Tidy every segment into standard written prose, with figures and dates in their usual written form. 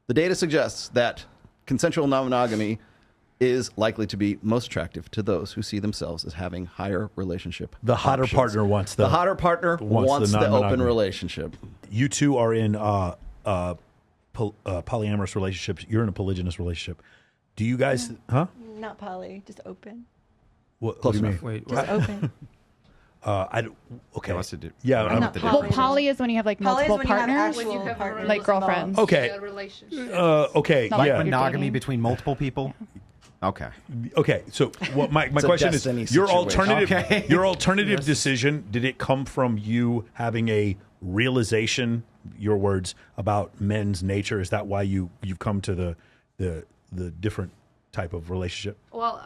The data suggests that consensual non-monogamy is likely to be most attractive to those who see themselves as having higher relationship The hotter options. partner wants the hotter partner wants the open non-monogamy. relationship. You two are in polyamorous relationships. You're in a polygynous relationship. Do you guys? Huh? Not poly, just open. What Close do you enough. mean? Wait, Just open. I don't- okay. what's it do? Yeah, I'm I'm- not Well, poly. poly is when you have like Poly is multiple when you have partners, actual When you have a partners like girlfriends. Okay. A relationship. Okay. Not like Yeah. when you're Monogamy dating. between multiple people. Okay. Okay. So, what my It's a question destiny is your situation. alternative Okay. your alternative decision. Did it come from you having a realization, your words, about men's nature? Is that why you've come to the different type of relationship? Well,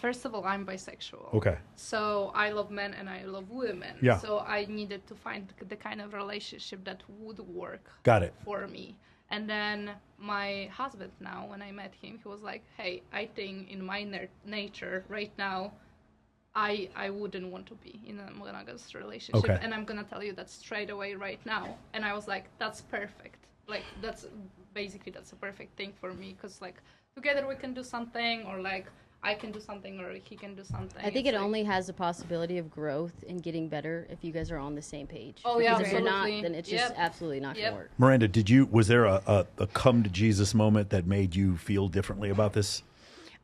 first of all, I'm bisexual. Okay. So I love men and I love women. Yeah. So I needed to find the kind of relationship that would work Got it. for me. And then my husband now, when I met him, he was like, hey, I think in my nature right now, I wouldn't want to be in a monogamous relationship. Okay. And I'm going to tell you that straight away right now. And I was like, that's perfect. Like, that's a perfect thing for me. Because, like, together we can do something, or, like, I can do something, or he can do something. I think It's it like- only has a possibility of growth and getting better if you guys are on the same page. Oh, yeah, Because if you're not, absolutely. then it's just Yep. absolutely not going Yep. to work. Miranda, was there a come to Jesus moment that made you feel differently about this?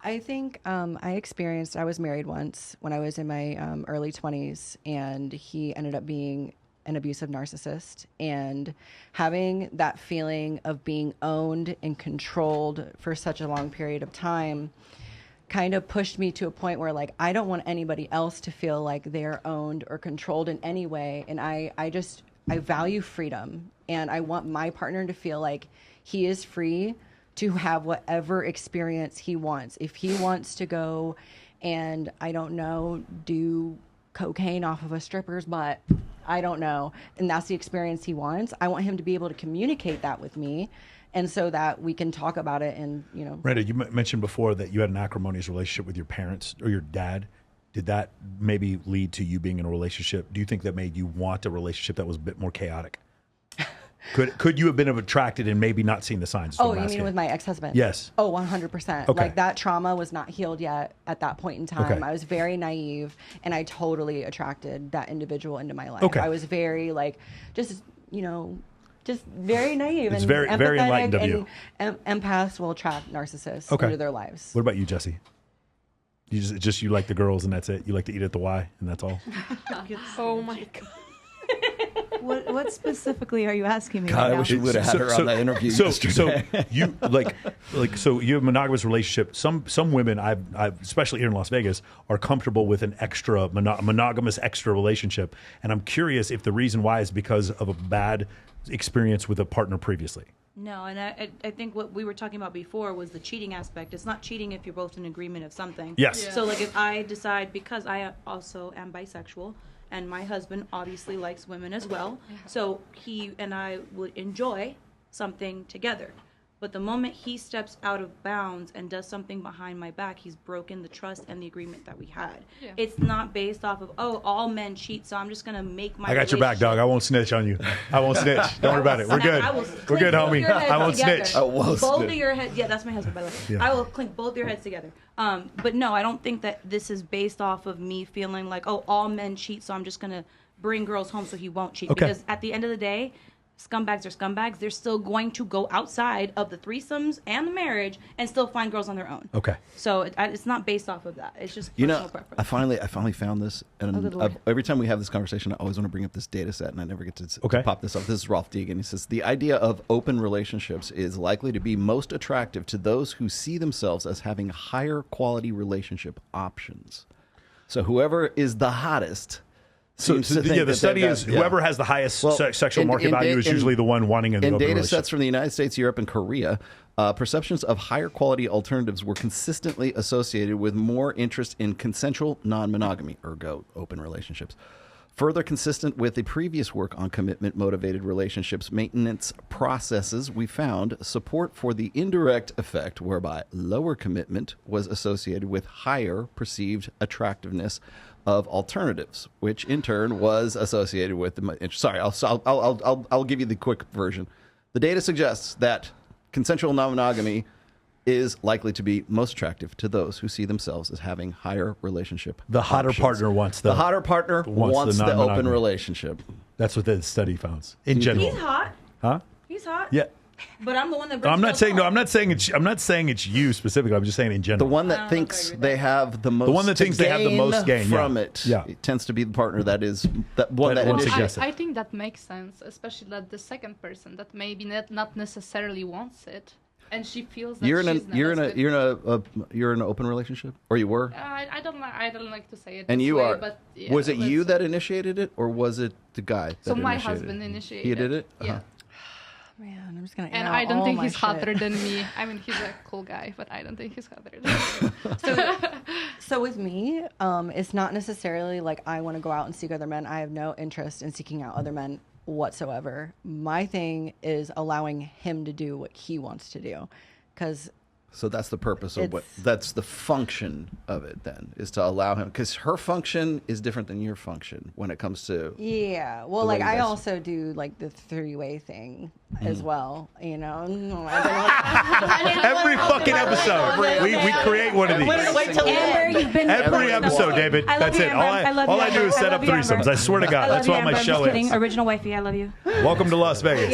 I think I was married once when I was in my early 20s, and he ended up being an abusive narcissist. And having that feeling of being owned and controlled for such a long period of time kind of pushed me to a point where, like, I don't want anybody else to feel like they're owned or controlled in any way. And I value freedom, and I want my partner to feel like he is free to have whatever experience he wants. If he wants to go and, I don't know, do cocaine off of a stripper's butt, I don't know, and that's the experience he wants, I want him to be able to communicate that with me, and so that we can talk about it. And, you know, Miranda, you mentioned before that you had an acrimonious relationship with your parents or your dad. Did that maybe lead to you being in a relationship? Do you think that made you want a relationship that was a bit more chaotic? Could you have been attracted and maybe not seen the signs? oh, you mean with my ex-husband? Yes. Oh, 100%. Okay. Like, that trauma was not healed yet at that point in time. Okay. I was very naive, and I totally attracted that individual into my life. Okay. I was very, like, just very naive. It's and very empathetic, enlightened of you. And empaths will attract narcissists Okay. into their lives. What about you, Jesse? You just you like the girls and that's it. You like to eat at the Y and that's all. Oh, my God. What specifically are you asking me? God, right I now? wish we would have had her on that interview yesterday. So you so you have a monogamous relationship. Some women, I've especially here in Las Vegas, are comfortable with an extra monogamous extra relationship, and I'm curious if the reason why is because of a bad experience with a partner previously. No, and I think what we were talking about before was the cheating aspect. It's not cheating if you're both in agreement of something. Yes. Yeah. So, like, if I decide, because I also am bisexual, and my husband obviously likes women as well, so he and I would enjoy something together. But the moment he steps out of bounds and does something behind my back, he's broken the trust and the agreement that we had. Yeah. It's not based off of, oh, all men cheat, so I'm just going to make my I got your back, dog. I won't snitch on you. I won't snitch. Don't worry about it. We're good. We're good, homie. I won't snitch. Oh, Both of your heads. Yeah, that's my husband, by the way. Yeah. I will clink both your heads together. But no, I don't think that this is based off of me feeling like, oh, all men cheat, so I'm just going to bring girls home so he won't cheat. Okay. Because at the end of the day, scumbags are scumbags. They're still going to go outside of the threesomes and the marriage and still find girls on their own. Okay. So it's not based off of that. It's just You personal know, preference. I finally found this, and good Lord. every time we have this conversation, I always want to bring up this data set, and I never get to Okay. pop this up. This is Rolf Deegan. He says the idea of open relationships is likely to be most attractive to those who see themselves as having higher quality relationship options. So whoever is the hottest. So seems to think the that study they've is got- yeah. whoever has the highest Well, sexual market value is usually the one wanting an in open data relationship. sets from the United States, Europe, and Korea, perceptions of higher quality alternatives were consistently associated with more interest in consensual non-monogamy, ergo open relationships. Further consistent with the previous work on commitment-motivated relationships maintenance processes, we found support for the indirect effect whereby lower commitment was associated with higher perceived attractiveness of alternatives, which in turn was associated with the. Sorry, I'll give you the quick version. The data suggests that consensual non-monogamy is likely to be most attractive to those who see themselves as having higher relationship. The hotter options. partner wants the hotter partner wants the open non-monogamy. relationship. That's what the study found in general. He's hot. Huh? He's hot. Yeah. But I'm the one that. I'm not brings saying girls no. home. I'm not saying it's you specifically. I'm just saying in The general. one that thinks they have the most, one that thinks they have the most gain, yeah. from it, Yeah. it tends to be the partner that is that one That that one initiates. suggests- I think that makes sense, especially that the second person that maybe not necessarily wants it, and she feels that You're in she's you're in an open relationship, or you were, I don't like to say it. and this you way, are. But yeah, Was it you let's- that initiated it, or was it the guy? That So my initiated husband it? initiated. He did it. Yeah. Man, I'm just gonna. And air I out don't all think my he's shit. hotter than me. I mean, he's a cool guy, but I don't think he's hotter than me. So with me, it's not necessarily like I want to go out and seek other men. I have no interest in seeking out other men whatsoever. My thing is allowing him to do what he wants to do, because So that's the purpose of what. It's- That's the function of it. Then is to allow him, because her function is different than your function when it comes to. yeah, well, The way like you I guys- also do like the three-way thing as well. You know, Every fucking episode, we create one of these. Wait till Amber, you've been Every episode, David. I love That's you, it. Amber. All I do is set up I love you, Amber. threesomes. I swear to God, I love that's you, what my Amber. I'm show just kidding. is. Original wifey, I love you. Welcome to Las Vegas.